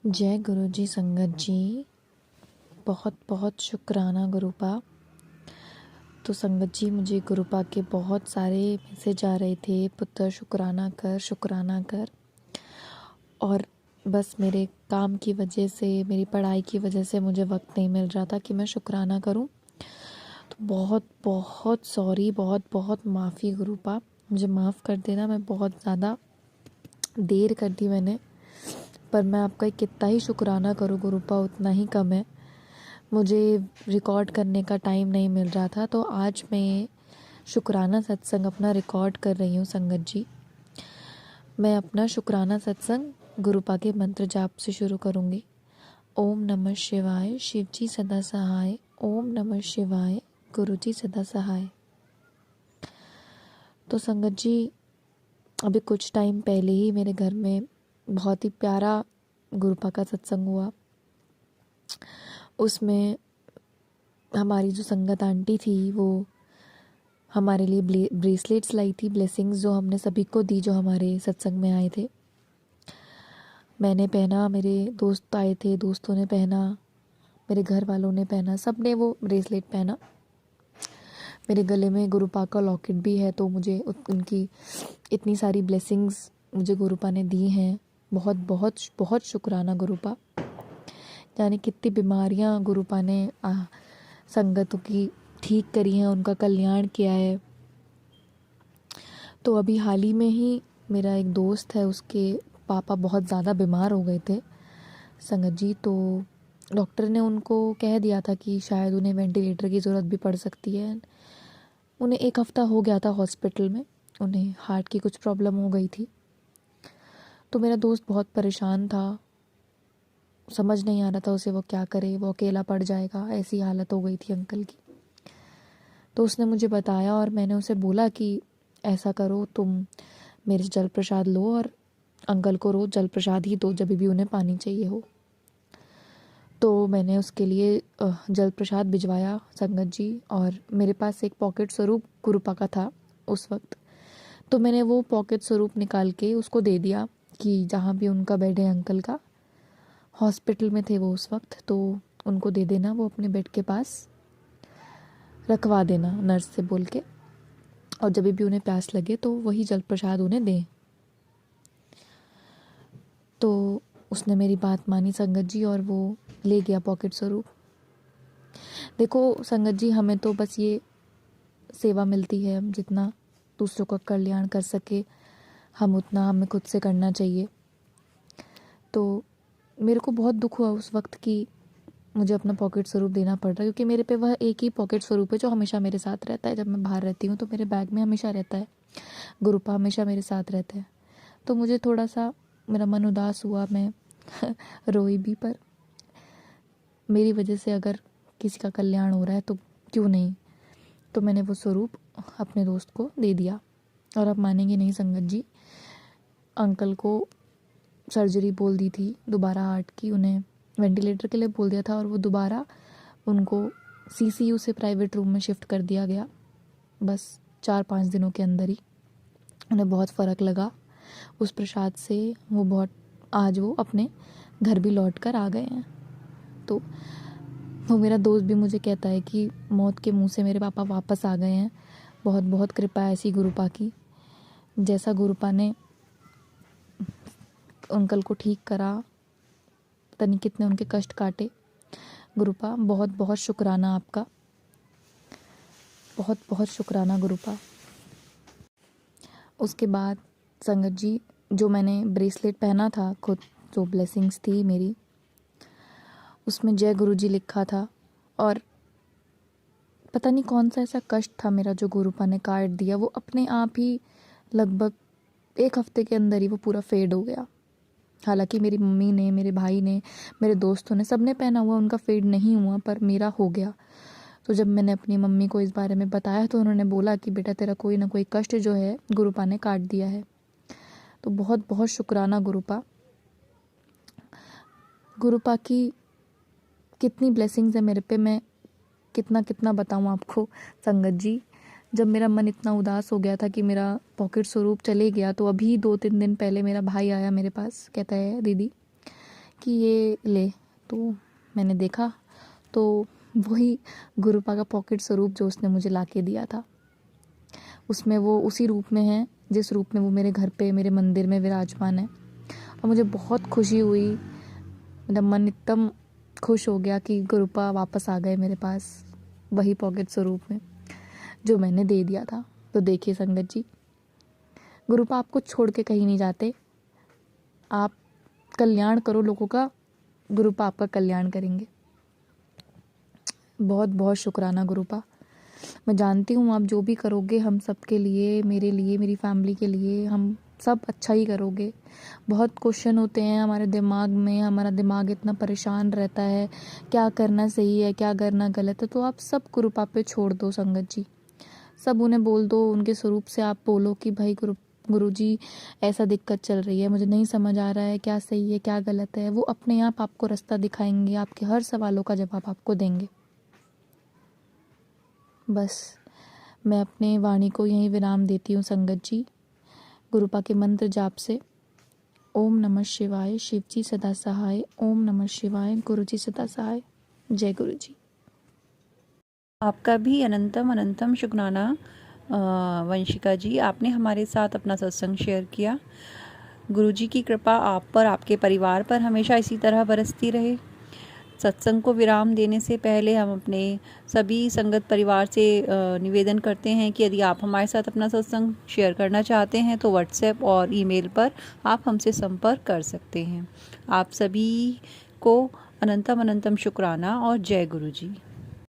जय गुरु जी संगत जी। बहुत बहुत शुक्राना गुरुपा। तो संगत जी, मुझे गुरुपा के बहुत सारे मैसेज आ रहे थे, पुत्र शुक्राना कर शुक्राना कर। और बस मेरे काम की वजह से, मेरी पढ़ाई की वजह से मुझे वक्त नहीं मिल रहा था कि मैं शुक्राना करूं। तो बहुत बहुत सॉरी, बहुत बहुत माफ़ी गुरुपा, मुझे माफ़ कर देना। मैं बहुत ज़्यादा देर कर दी मैंने, पर मैं आपका कितना ही शुक्राना करूं गुरुपा उतना ही कम है। मुझे रिकॉर्ड करने का टाइम नहीं मिल रहा था, तो आज मैं शुक्राना सत्संग अपना रिकॉर्ड कर रही हूँ संगत जी। मैं अपना शुक्राना सत्संग गुरुपा के मंत्र जाप से शुरू करूँगी। ओम नमः शिवाय, शिव जी सदा सहाय। ओम नमः शिवाय, गुरु जी सदा सहाय। तो संगत जी, अभी कुछ टाइम पहले ही मेरे घर में बहुत ही प्यारा गुरुपा का सत्संग हुआ। उसमें हमारी जो संगत आंटी थी वो हमारे लिए ब्रेसलेट्स लाई थी, ब्लेसिंग्स जो हमने सभी को दी जो हमारे सत्संग में आए थे। मैंने पहना, मेरे दोस्त आए थे, दोस्तों ने पहना, मेरे घर वालों ने पहना, सब ने वो ब्रेसलेट पहना। मेरे गले में गुरुपा का लॉकेट भी है, तो मुझे उनकी इतनी सारी ब्लेसिंग्स मुझे गुरुपा ने दी हैं। बहुत बहुत बहुत शुक्राना गुरुपा। यानी कितनी बीमारियां गुरुपा ने संगतों की ठीक करी हैं, उनका कल्याण किया है। तो अभी हाल ही में ही मेरा एक दोस्त है, उसके पापा बहुत ज़्यादा बीमार हो गए थे संगत जी। तो डॉक्टर ने उनको कह दिया था कि शायद उन्हें वेंटिलेटर की ज़रूरत भी पड़ सकती है। उन्हें 1 हफ़्ता हो गया था हॉस्पिटल में, उन्हें हार्ट की कुछ प्रॉब्लम हो गई थी। तो मेरा दोस्त बहुत परेशान था, समझ नहीं आ रहा था उसे वो क्या करे, वो अकेला पड़ जाएगा, ऐसी हालत हो गई थी अंकल की। तो उसने मुझे बताया और मैंने उसे बोला कि ऐसा करो, तुम मेरे से जल प्रसाद लो और अंकल को रोज़ जल प्रसाद ही दो जब भी उन्हें पानी चाहिए हो। तो मैंने उसके लिए जल प्रसाद भिजवाया संगत जी। और मेरे पास एक पॉकेट स्वरूप गुरुपा का था उस वक्त, तो मैंने वो पॉकेट स्वरूप निकाल के उसको दे दिया कि जहाँ भी उनका बेड है अंकल का, हॉस्पिटल में थे वो उस वक्त, तो उनको दे देना, वो अपने बेड के पास रखवा देना नर्स से बोल के, और जब भी उन्हें प्यास लगे तो वही जल प्रसाद उन्हें दें। तो उसने मेरी बात मानी संगत जी, और वो ले गया पॉकेट स्वरूप। देखो संगत जी, हमें तो बस ये सेवा मिलती है, हम जितना दूसरों का कल्याण कर सके हम उतना हमें खुद से करना चाहिए। तो मेरे को बहुत दुख हुआ उस वक्त कि मुझे अपना पॉकेट स्वरूप देना पड़ रहा है, क्योंकि मेरे पे वह एक ही पॉकेट स्वरूप है जो हमेशा मेरे साथ रहता है। जब मैं बाहर रहती हूँ तो मेरे बैग में हमेशा रहता है, गुरुपा हमेशा मेरे साथ रहते हैं। तो मुझे थोड़ा सा मेरा मन उदास हुआ, मैं रोई भी, पर मेरी वजह से अगर किसी का कल्याण हो रहा है तो क्यों नहीं। तो मैंने वो स्वरूप अपने दोस्त को दे दिया। और आप मानेंगे नहीं संगत जी, अंकल को सर्जरी बोल दी थी दोबारा हार्ट की, उन्हें वेंटिलेटर के लिए बोल दिया था, और वो दोबारा उनको सीसीयू से प्राइवेट रूम में शिफ्ट कर दिया गया। बस 4-5 दिनों के अंदर ही उन्हें बहुत फ़र्क लगा उस प्रसाद से। आज वो अपने घर भी लौट कर आ गए हैं। तो वो मेरा दोस्त भी मुझे कहता है कि मौत के मुंह से मेरे पापा वापस आ गए हैं। बहुत बहुत कृपा है ऐसी गुरुपा की। जैसा गुरुपा ने अंकल को ठीक करा, पता नहीं कितने उनके कष्ट काटे। गुरुपा बहुत बहुत शुक्राना आपका, बहुत बहुत शुक्राना गुरुपा। उसके बाद संगत जी, जो मैंने ब्रेसलेट पहना था खुद, जो ब्लेसिंग्स थी मेरी, उसमें जय गुरु जी लिखा था। और पता नहीं कौन सा ऐसा कष्ट था मेरा जो गुरुपा ने काट दिया, वो अपने आप ही लगभग 1 हफ्ते के अंदर ही वो पूरा फेड हो गया। हालांकि मेरी मम्मी ने, मेरे भाई ने, मेरे दोस्तों ने, सबने पहना हुआ, उनका फेड नहीं हुआ, पर मेरा हो गया। तो जब मैंने अपनी मम्मी को इस बारे में बताया तो उन्होंने बोला कि बेटा तेरा कोई ना कोई कष्ट जो है गुरुपा ने काट दिया है। तो बहुत बहुत शुक्राना गुरुपा। गुरुपा की कितनी ब्लेसिंग्स है मेरे पे, मैं कितना कितना बताऊँ आपको संगत जी। जब मेरा मन इतना उदास हो गया था कि मेरा पॉकेट स्वरूप चले गया, तो अभी 2-3 दिन पहले मेरा भाई आया मेरे पास, कहता है दीदी कि ये ले, तो मैंने देखा तो वही गुरुपा का पॉकेट स्वरूप जो उसने मुझे ला के दिया था। उसमें वो उसी रूप में है जिस रूप में वो मेरे घर पे, मेरे मंदिर में विराजमान है। और मुझे बहुत खुशी हुई, मेरा मन एकदम खुश हो गया कि गुरुपा वापस आ गए मेरे पास वही पॉकेट स्वरूप में जो मैंने दे दिया था। तो देखिए संगत जी, गुरुपा आपको छोड़ के कहीं नहीं जाते। आप कल्याण करो लोगों का, गुरुपा आपका कल्याण करेंगे। बहुत बहुत शुक्राना गुरुपा। मैं जानती हूँ आप जो भी करोगे हम सब के लिए, मेरे लिए, मेरी फैमिली के लिए, हम सब अच्छा ही करोगे। बहुत क्वेश्चन होते हैं हमारे दिमाग में, हमारा दिमाग इतना परेशान रहता है, क्या करना सही है, क्या करना गलत है। तो आप सब गुरुपा पे छोड़ दो संगत जी, सब उन्हें बोल दो। उनके स्वरूप से आप बोलो कि भाई गुरुजी ऐसा दिक्कत चल रही है, मुझे नहीं समझ आ रहा है क्या सही है क्या गलत है। वो अपने आप आपको रास्ता दिखाएंगे, आपके हर सवालों का जवाब आपको देंगे। बस मैं अपने वाणी को यहीं विराम देती हूँ संगत जी, गुरुपा के मंत्र जाप से। ओम नमः शिवाय, शिव जी सदा सहाय। ओम नमः शिवाय, गुरु जी सदा सहाय। जय गुरु जी। आपका भी अनंतम अनंतम शुक्राना वंशिका जी, आपने हमारे साथ अपना सत्संग शेयर किया। गुरु जी की कृपा आप पर, आपके परिवार पर हमेशा इसी तरह बरसती रहे। सत्संग को विराम देने से पहले हम अपने सभी संगत परिवार से निवेदन करते हैं कि यदि आप हमारे साथ अपना सत्संग शेयर करना चाहते हैं तो व्हाट्सएप और ईमेल पर आप हमसे संपर्क कर सकते हैं। आप सभी को अनंतम अनंतम शुक्राना और जय गुरु जी।